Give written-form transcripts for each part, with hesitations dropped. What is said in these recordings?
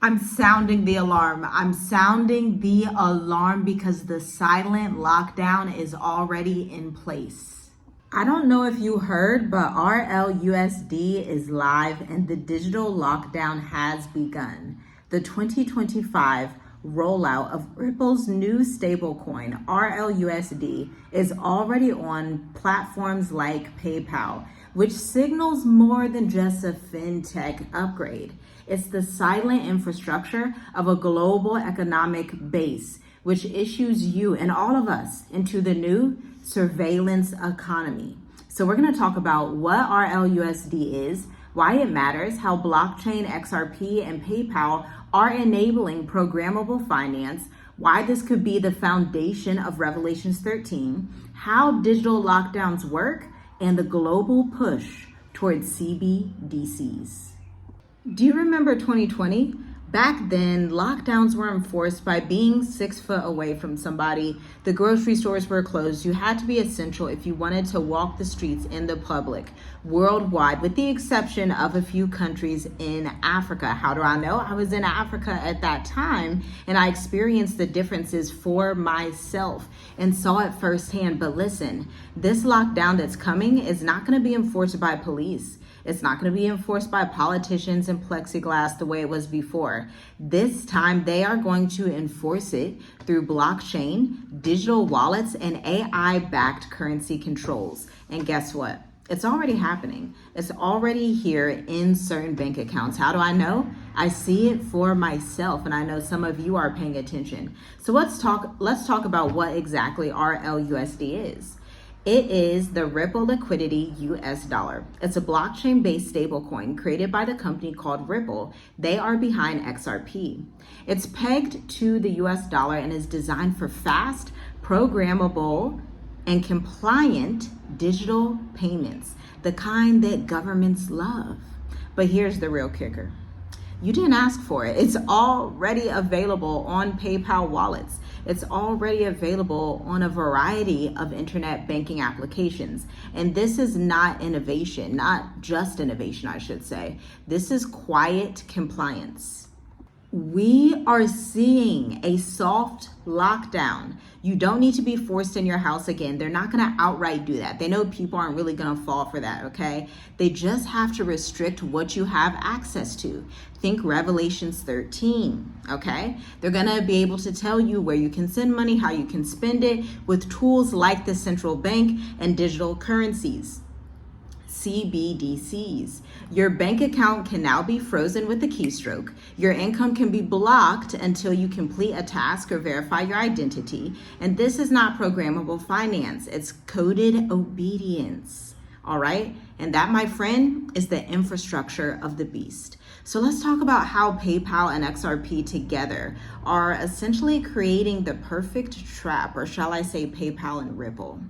I'm sounding the alarm. I'm sounding the alarm because the silent lockdown is already in place. I don't know if you heard, but RLUSD is live and the digital lockdown has begun. The 2025 rollout of Ripple's new stablecoin, RLUSD, is already on platforms like PayPal, which signals more than just a fintech upgrade. It's the silent infrastructure of a global economic base, which issues you and all of us into the new surveillance economy. So we're going to talk about what RLUSD is, why it matters, how blockchain, XRP, and PayPal are enabling programmable finance, why this could be the foundation of Revelations 13, how digital lockdowns work, and the global push towards CBDCs. Do you remember 2020? Back then, lockdowns were enforced by being 6 foot away from somebody. The grocery stores were closed. You had to be essential if you wanted to walk the streets in the public worldwide, with the exception of a few countries in Africa. How do I know? I was in Africa at that time and I experienced the differences for myself and saw it firsthand. But listen, this lockdown that's coming is not going to be enforced by police. It's not going to be enforced by politicians and plexiglass the way it was before. This time, they are going to enforce it through blockchain, digital wallets, and AI-backed currency controls. And guess what? It's already happening. It's already here in certain bank accounts. How do I know? I see it for myself, and I know some of you are paying attention. So let's talk about what exactly RLUSD is. It is the Ripple liquidity US dollar. It's a blockchain-based stablecoin created by the company called Ripple. They are behind XRP. It's pegged to the US dollar and is designed for fast, programmable, and compliant digital payments, the kind that governments love. But here's the real kicker. You didn't ask for it. It's already available on PayPal wallets. It's already available on a variety of internet banking applications. And this is not innovation, not just innovation, I should say. This is quiet compliance. We are seeing a soft lockdown. You don't need to be forced in your house again. They're not going to outright do that. They know people aren't really going to fall for that, okay? They just have to restrict what you have access to. Think Revelations 13, okay? They're going to be able to tell you where you can send money, how you can spend it with tools like the central bank and digital currencies. CBDCs. Your bank account can now be frozen with a keystroke. Your income can be blocked until you complete a task or verify your identity. And this is not programmable finance. It's coded obedience. All right? And that, my friend, is the infrastructure of the beast. So let's talk about how PayPal and XRP together are essentially creating the perfect trap, or shall I say PayPal and Ripple.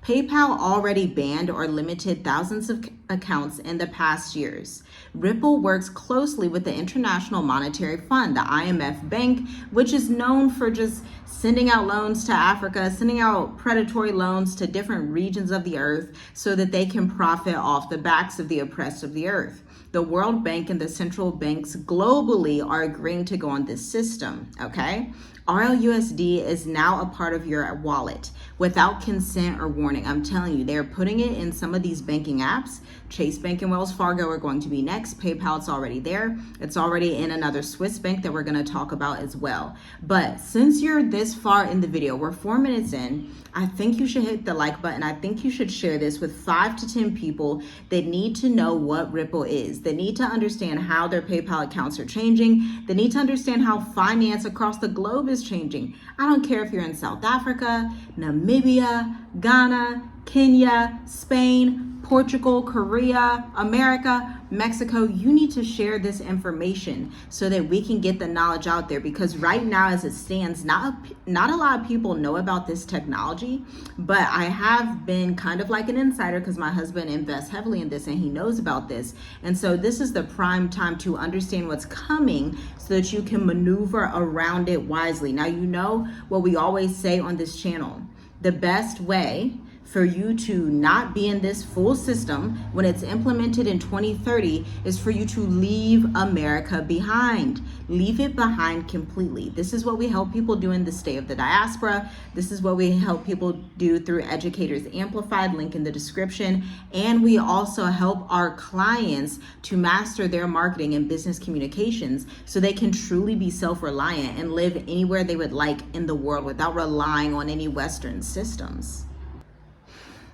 PayPal already banned or limited thousands of accounts in the past years. Ripple works closely with the International Monetary Fund, the IMF Bank, which is known for just sending out loans to Africa, sending out predatory loans to different regions of the earth so that they can profit off the backs of the oppressed of the earth. The World Bank and the central banks globally are agreeing to go on this system, okay? RLUSD is now a part of your wallet without consent or warning. I'm telling you, they're putting it in some of these banking apps. Chase Bank and Wells Fargo are going to be next. PayPal, it's already there. It's already in another Swiss bank that we're going to talk about as well. But since you're this far in the video, we're 4 minutes in, I think you should hit the like button. I think you should share this with 5 to 10 people that need to know what Ripple is. They need to understand how their PayPal accounts are changing. They need to understand how finance across the globe is changing. I don't care if you're in South Africa, Namibia, Ghana, Kenya, Spain, Portugal, Korea, America, Mexico. You need to share this information so that we can get the knowledge out there, because right now as it stands, not a lot of people know about this technology, but I have been kind of like an insider because my husband invests heavily in this and he knows about this. And so this is the prime time to understand what's coming so that you can maneuver around it wisely. Now, you know what we always say on this channel, the best way for you to not be in this full system when it's implemented in 2030 is for you to leave America behind. Leave it behind completely. This is what we help people do in the State of the Diaspora. This is what we help people do through Educators Amplified, link in the description. And we also help our clients to master their marketing and business communications so they can truly be self-reliant and live anywhere they would like in the world without relying on any Western systems.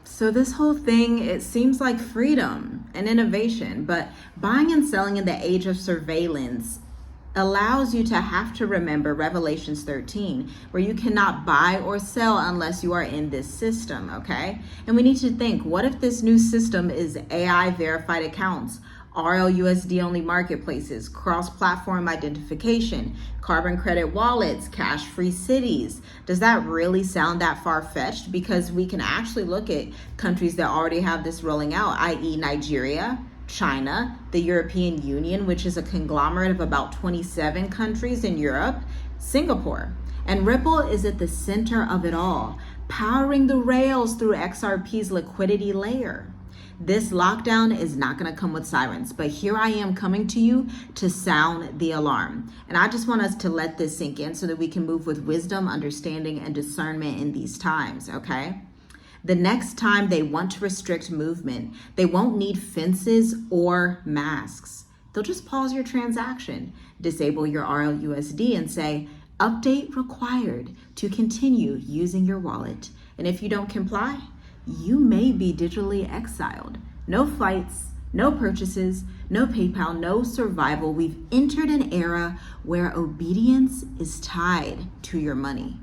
So this whole thing, it seems like freedom and innovation, but buying and selling in the age of surveillance allows you to have to remember Revelations 13, where you cannot buy or sell unless you are in this system, okay? And we need to think, what if this new system is AI verified accounts, RLUSD only marketplaces, cross-platform identification, carbon credit wallets, cash-free cities? Does that really sound that far-fetched? Because we can actually look at countries that already have this rolling out, i.e. Nigeria, China, the European Union, which is a conglomerate of about 27 countries in Europe, Singapore. And Ripple is at the center of it all, powering the rails through XRP's liquidity layer. This lockdown is not going to come with sirens, but here I am coming to you to sound the alarm. And I just want us to let this sink in so that we can move with wisdom, understanding, and discernment in these times, okay? The next time they want to restrict movement, they won't need fences or masks. They'll just pause your transaction, disable your RLUSD, and say, update required to continue using your wallet. And if you don't comply, you may be digitally exiled. No flights, no purchases, no PayPal, no survival. We've entered an era where obedience is tied to your money.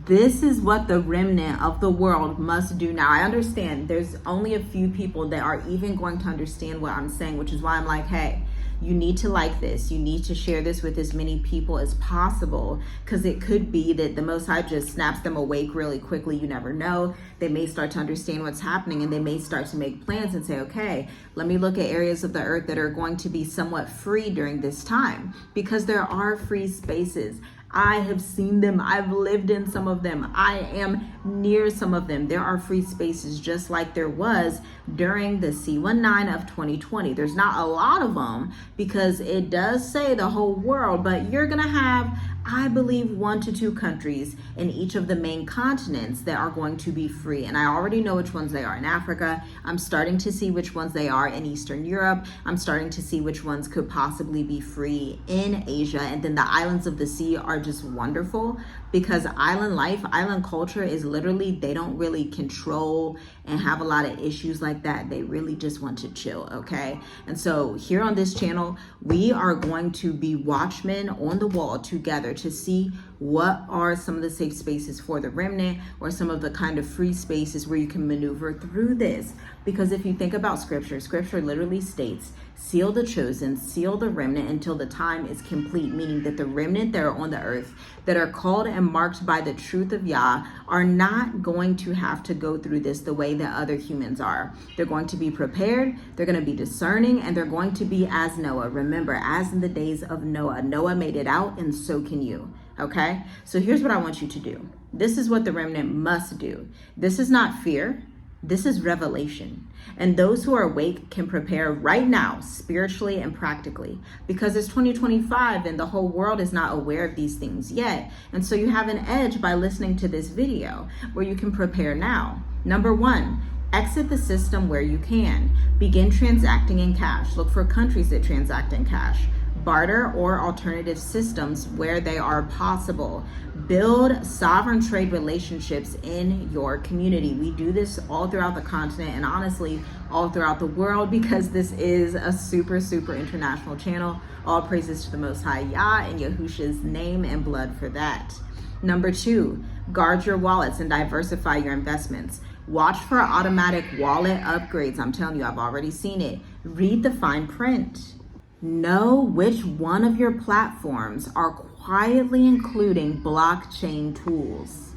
This is what the remnant of the world must do now. I understand there's only a few people that are even going to understand what I'm saying, which is why I'm like, hey, you need to like this. You need to share this with as many people as possible, because it could be that the Most High just snaps them awake really quickly. You never know. They may start to understand what's happening, and they may start to make plans and say, okay, let me look at areas of the earth that are going to be somewhat free during this time, because there are free spaces. I have seen them. I've lived in some of them. I am near some of them. There are free spaces just like there was during the C19 of 2020. There's not a lot of them because it does say the whole world, but you're going to have, I believe, 1 to 2 countries in each of the main continents that are going to be free. And I already know which ones they are in Africa. I'm starting to see which ones they are in Eastern Europe. I'm starting to see which ones could possibly be free in Asia. And then the islands of the sea are just wonderful because island life, island culture is literally, they don't really control and have a lot of issues like that. They really just want to chill, okay? And so here on this channel, we are going to be watchmen on the wall together to see what are some of the safe spaces for the remnant or some of the kind of free spaces where you can maneuver through this. Because if you think about scripture literally states, seal the chosen, seal the remnant until the time is complete, meaning that the remnant that are on the earth that are called and marked by the truth of Yah are not going to have to go through this the way that other humans are. They're going to be prepared, they're going to be discerning, and they're going to be as Noah. Remember, as in the days of Noah, Noah made it out, and so can you. Okay? So here's what I want you to do. This is what the remnant must do. This is not fear. This is revelation. And those who are awake can prepare right now, spiritually and practically, because it's 2025 and the whole world is not aware of these things yet. And so you have an edge by listening to this video where you can prepare now. Number 1, exit the system where you can. Begin transacting in cash. Look for countries that transact in cash. Barter or alternative systems where they are possible. Build sovereign trade relationships in your community. We do this all throughout the continent and honestly all throughout the world because this is a super, super international channel. All praises to the Most High Yah in Yahusha's name and blood for that. Number 2, guard your wallets and diversify your investments. Watch for automatic wallet upgrades. I'm telling you, I've already seen it. Read the fine print. Know which one of your platforms are quietly including blockchain tools.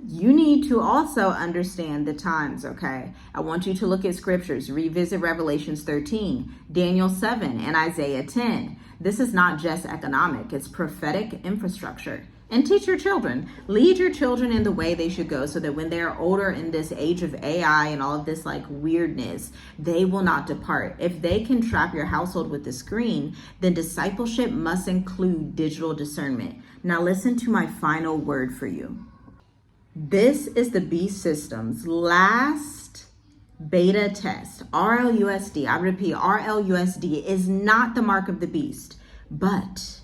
You need to also understand the times, okay? I want you to look at scriptures, revisit Revelations 13, Daniel 7, and Isaiah 10. This is not just economic, it's prophetic infrastructure. And teach your children. Lead your children in the way they should go so that when they're older in this age of AI and all of this like weirdness, they will not depart. If they can trap your household with the screen, then discipleship must include digital discernment. Now listen to my final word for you. This is the Beast System's last beta test. RLUSD, I repeat, RLUSD is not the mark of the beast, but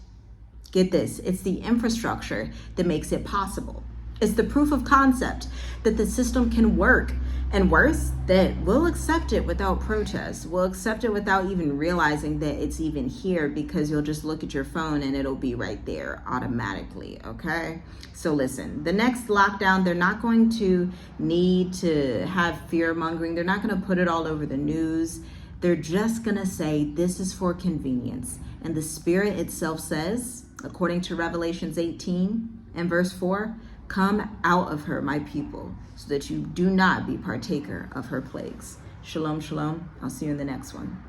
get this, it's the infrastructure that makes it possible. It's the proof of concept that the system can work. And worse, that we'll accept it without protest. We'll accept it without even realizing that it's even here, because you'll just look at your phone and it'll be right there automatically, okay? So listen, the next lockdown, they're not going to need to have fear mongering. They're not going to put it all over the news. They're just going to say this is for convenience. And the Spirit itself says, according to Revelations 18 and verse 4, come out of her, my people, so that you do not be partaker of her plagues. Shalom, shalom. I'll see you in the next one.